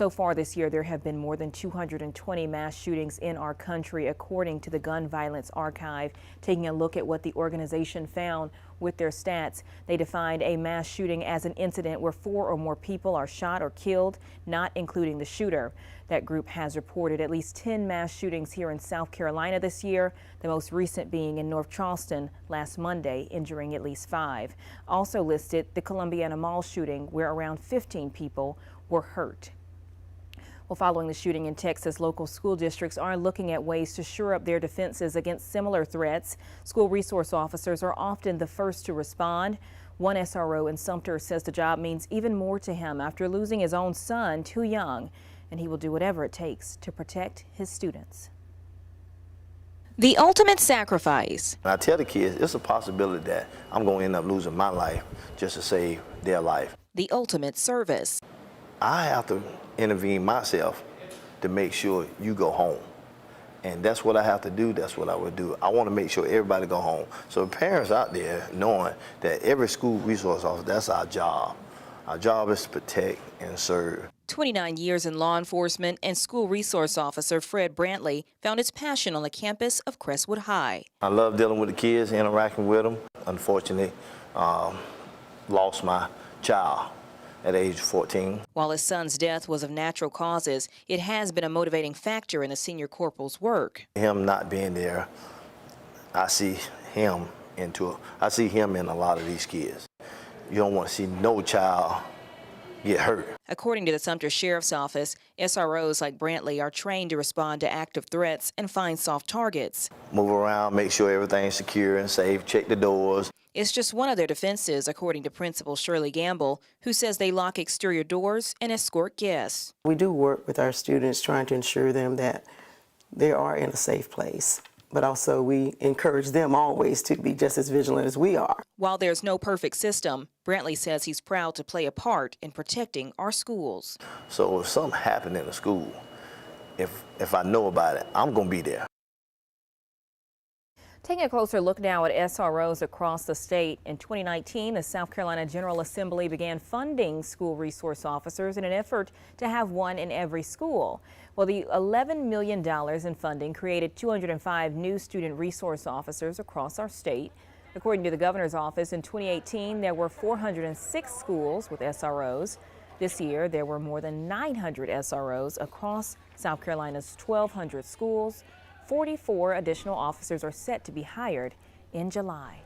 So far this year, there have been more than 220 mass shootings in our country, according to the Gun Violence Archive. Taking a look at what the organization found with their stats, they defined a mass shooting as an incident where 4 or more people are shot or killed, not including the shooter. That group has reported at least 10 mass shootings here in South Carolina this year, the most recent being in North Charleston last Monday, injuring at least 5. Also listed the Columbiana Mall shooting, where around 15 people were hurt. Well, following the shooting in Texas, local school districts are looking at ways to shore up their defenses against similar threats. School resource officers are often the first to respond. One SRO in Sumter says the job means even more to him after losing his own son too young, and he will do whatever it takes to protect his students. The ultimate sacrifice. I tell the kids it's a possibility that I'm going to end up losing my life just to save their life. The ultimate service. I have to intervene myself to make sure you go home. And that's what I have to do. That's what I would do. I want to make sure everybody go home. So parents out there knowing that every school resource officer, that's our job. Our job is to protect and serve. 29 years in law enforcement and school resource officer Fred Brantley found his passion on the campus of Crestwood High. I love dealing with the kids, interacting with them. Unfortunately, lost my child at age 14. While his son's death was of natural causes, it has been a motivating factor in the senior corporal's work. Him not being there, I see him in a lot of these kids. You don't want to see no child get hurt. According to the Sumter Sheriff's Office, SROs like Brantley are trained to respond to active threats and find soft targets. Move around, make sure everything's secure and safe, check the doors. It's just one of their defenses, according to Principal Shirley Gamble, who says they lock exterior doors and escort guests. We do work with our students trying to ensure them that they are in a safe place, but also we encourage them always to be just as vigilant as we are. While there's no perfect system, Brantley says he's proud to play a part in protecting our schools. So if something happened in the school, if I know about it, I'm going to be there. Taking a closer look now at SROs across the state. In 2019, the South Carolina General Assembly began funding school resource officers in an effort to have one in every school. Well, the $11 million in funding created 205 new student resource officers across our state. According to the governor's office, in 2018, there were 406 schools with SROs. This year, there were more than 900 SROs across South Carolina's 1,200 schools. 44 additional officers are set to be hired in July.